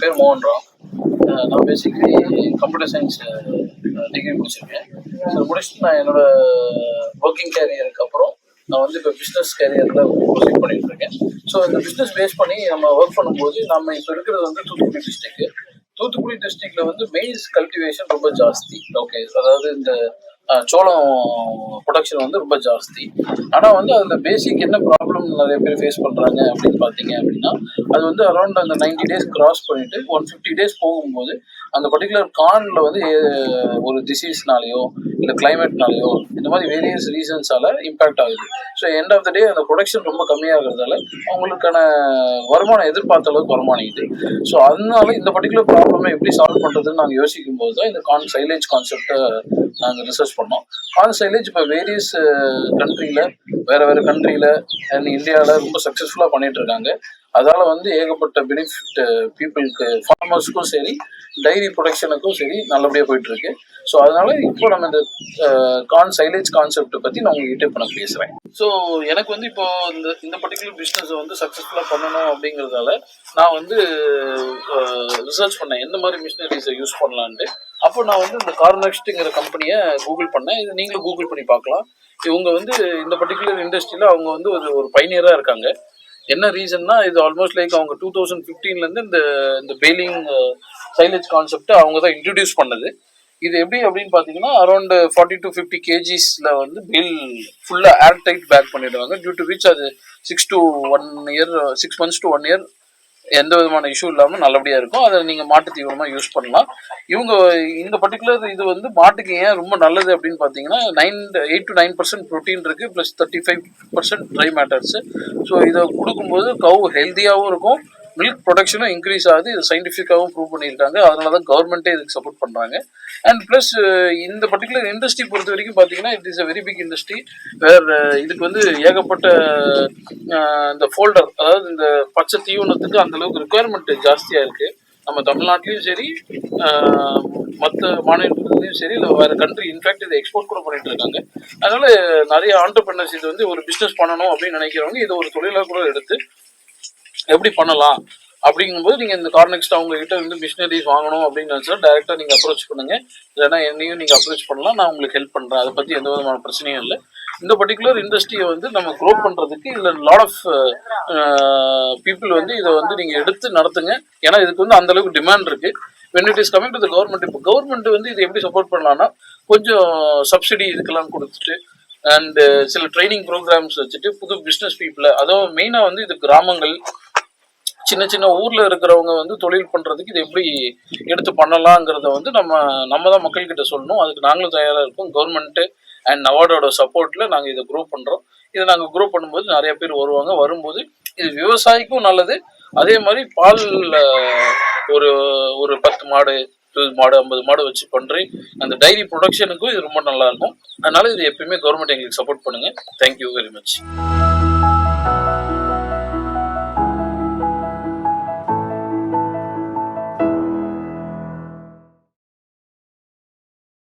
பேர் மோகன்ராவ். நான் basically computer science degree முடிச்சிருக்கேன். ஸோ முடிச்சுட்டு நான் என்னோட ஒர்க்கிங் கேரியருக்கு அப்புறம் நான் வந்து இப்போ பிஸ்னஸ் கேரியரில் ப்ரொசீட் பண்ணிட்டு இருக்கேன். ஸோ இந்த பிஸ்னஸ் பேஸ் பண்ணி நம்ம ஒர்க் பண்ணும்போது நம்ம இப்போ இருக்கிறது வந்து தூத்துக்குடி டிஸ்ட்ரிக்ட்ல வந்து மெய்ஸ் கல்டிவேஷன் ரொம்ப ஜாஸ்தி. ஓகே, அதாவது இந்த சோளம் ப்ரொடக்ஷன் வந்து ரொம்ப ஜாஸ்தி. ஆனால் வந்து அதில் பேசிக் என்ன ப்ராப்ளம் நிறைய பேர் ஃபேஸ் பண்ணுறாங்க அப்படின்னு பார்த்தீங்க அப்படின்னா, அது வந்து அரௌண்ட் அந்த 90 days கிராஸ் பண்ணிட்டு 150 days போகும்போது அந்த பர்டிகுலர் கார்னில் வந்து ஒரு டிசீஸ்னாலேயோ இல்லை கிளைமேட்னாலேயோ இந்த மாதிரி வேரியஸ் ரீசன்ஸால இம்பேக்ட் ஆகுது. ஸோ எண்ட் ஆஃப் த டே அந்த ப்ரொடக்ஷன் ரொம்ப கம்மியாகிறதால அவங்களுக்கான வருமானம் எதிர்பார்த்த அளவுக்கு வருமானிக்குது. ஸோ அதனால இந்த பர்டிகுலர் ப்ராப்ளமை எப்படி சால்வ் பண்ணுறதுன்னு நாங்கள் யோசிக்கும் போது தான் இந்த சைலேஜ் கான்செப்டை நாங்கள் ரிசர்ச் பண்ணோம். சைலேஜ் இப்போ வேரியஸ் கண்ட்ரியில் வேறு கண்ட்ரியில் அண்ட் இந்தியாவில் ரொம்ப சக்ஸஸ்ஃபுல்லாக பண்ணிட்டு இருக்காங்க. அதால் வந்து ஏகப்பட்ட பெனிஃபிட் பீப்புளுக்கு, ஃபார்மர்ஸுக்கும் சரி டைரி ப்ரொடக்ஷனுக்கும் சரி நல்லபடியாக போயிட்டுருக்கு. ஸோ அதனால இப்போ நம்ம இந்த சைலேஜ் கான்செப்டை பற்றி நான் உங்ககிட்ட இப்போ நான் பேசுகிறேன். ஸோ எனக்கு வந்து இப்போ இந்த பர்டிகுலர் பிஸ்னஸை வந்து சக்ஸஸ்ஃபுல்லாக பண்ணணும் அப்படிங்கிறதால நான் வந்து ரிசர்ச் பண்ணேன் எந்த மாதிரி மிஷினரிஸை யூஸ் பண்ணலான்ட்டு. அப்போ நான் வந்து இந்த கார்னெக்ஸ்ட்டுங்கிற கம்பெனியை கூகுள் பண்ணேன். இது நீங்களும் கூகுள் பண்ணி பார்க்கலாம். இவங்க வந்து இந்த பர்டிகுலர் இண்டஸ்ட்ரியில் அவங்க வந்து ஒரு பைனியராக இருக்காங்க. என்ன ரீசன்னா, இது ஆல்மோஸ்ட் லைக் அவங்க 2015 இந்த பேலிங் சைலேஜ் கான்செப்டை அவங்க தான் இன்ட்ரடியூஸ் பண்ணது. இது எப்படி அப்படின்னு பார்த்தீங்கன்னா, அரௌண்ட் 40 to 50 kgs வந்து பேல் ஃபுல்லாக ஏர் டைட் பேக் பண்ணிடுவாங்க. டியூ டு விச் அது 6 months to 1 year எந்த விதமான இஷ்யூ இல்லாமல் நல்லபடியாக இருக்கும். அதை நீங்கள் மாட்டு தீவனமாக யூஸ் பண்ணலாம். இவங்க இந்த பர்டிகுலர் இது வந்து மாட்டுக்கு ஏன் ரொம்ப நல்லது அப்படின்னு பார்த்தீங்கன்னா, 8 to 9% ப்ரோட்டீன் இருக்குது, ப்ளஸ் 35% ட்ரை மேட்டர்ஸு. ஸோ இதை கொடுக்கும்போது கவு ஹெல்த்தியாகவும் இருக்கும், மில்க் ப்ரொடக்ஷனும் இன்க்ரீஸ் ஆகுது. இது சயின்டிஃபிக்காகவும் ப்ரூவ் பண்ணியிருக்காங்க. அதனால தான் கவர்மெண்ட்டே இதுக்கு சப்போர்ட் பண்ணுறாங்க. அண்ட் ப்ளஸ் இந்த பர்டிகுலர் இண்டஸ்ட்ரி பொறுத்த வரைக்கும் பார்த்தீங்கன்னா, it is a very big industry. இதுக்கு வந்து ஏகப்பட்ட இந்த ஃபோல்டர், அதாவது இந்த பச்சை தீவனத்துக்கு அந்தளவுக்கு ரிக்குவயர்மெண்ட் ஜாஸ்தியாக இருக்குது. நம்ம தமிழ்நாட்டிலையும் சரி மற்ற மாநிலத்துலையும் சரி இல்லை வேறு கண்ட்ரி, இன்ஃபேக்ட் இதை எக்ஸ்போர்ட் கூட பண்ணிட்டு இருக்காங்க. அதனால நிறைய ஆண்டர்பிரினர்ஸ் இது வந்து ஒரு பிஸ்னஸ் பண்ணணும் அப்படின்னு நினைக்கிறவங்க இதை ஒரு தொழிலாக கூட எடுத்து எப்படி பண்ணலாம் அப்படிங்கும்போது நீங்கள் இந்த கார்னெக்ஸ்ட் அவங்க கிட்ட வந்து மிஷினரிஸ் வாங்கணும் அப்படின்னு நினச்சா டேரெக்டாக நீங்கள் அப்ரோச் பண்ணுங்கள். இல்லைன்னா என்னையும் நீங்கள் அப்ரோச் பண்ணலாம், நான் உங்களுக்கு ஹெல்ப் பண்ணுறேன். அதை பற்றி எந்த விதமான பிரச்சனையும் இல்லை. இந்த பர்டிகுலர் இண்டஸ்ட்ரியை வந்து நம்ம க்ரோ பண்ணுறதுக்கு இல்லை லாட் ஆஃப் பீப்புள் வந்து இதை வந்து நீங்கள் எடுத்து நடத்துங்க. ஏன்னா இதுக்கு வந்து அந்தளவுக்கு டிமாண்ட் இருக்குது. when it is coming to the government, இப்போ கவர்மெண்ட் வந்து இது எப்படி சப்போர்ட் பண்ணலான்னா, கொஞ்சம் சப்சிடி இதுக்கெல்லாம் கொடுத்துட்டு அண்டு சில ட்ரைனிங் ப்ரோக்ராம்ஸ் வச்சுட்டு புது பிஸ்னஸ் பீப்புளை, அதுவும் மெயினாக வந்து இது கிராமங்கள் சின்ன சின்ன ஊரில் இருக்கிறவங்க வந்து தொழில் பண்ணுறதுக்கு இது எப்படி எடுத்து பண்ணலாங்கிறத வந்து நம்ம தான் மக்கள்கிட்ட சொல்லணும். அதுக்கு நாங்களும் தயாராக இருக்கோம். கவர்மெண்ட்டு அண்ட் நவார்டோட சப்போர்ட்டில் நாங்கள் இதை க்ரோ பண்ணுறோம். இதை நாங்கள் க்ரோ பண்ணும்போது நிறைய பேர் வரும்போது இது விவசாயிக்கும் நல்லது. அதே மாதிரி பால் ஒரு 10 மாடு 20 மாடு 50 மாடு வச்சு பண்ணுறி அந்த டைரி ப்ரொடக்ஷனுக்கும் இது ரொம்ப நல்லாயிருக்கும். அதனால் இது எப்பயுமே கவர்மெண்ட் எங்களுக்கு சப்போர்ட் பண்ணுங்கள். Thank you very much.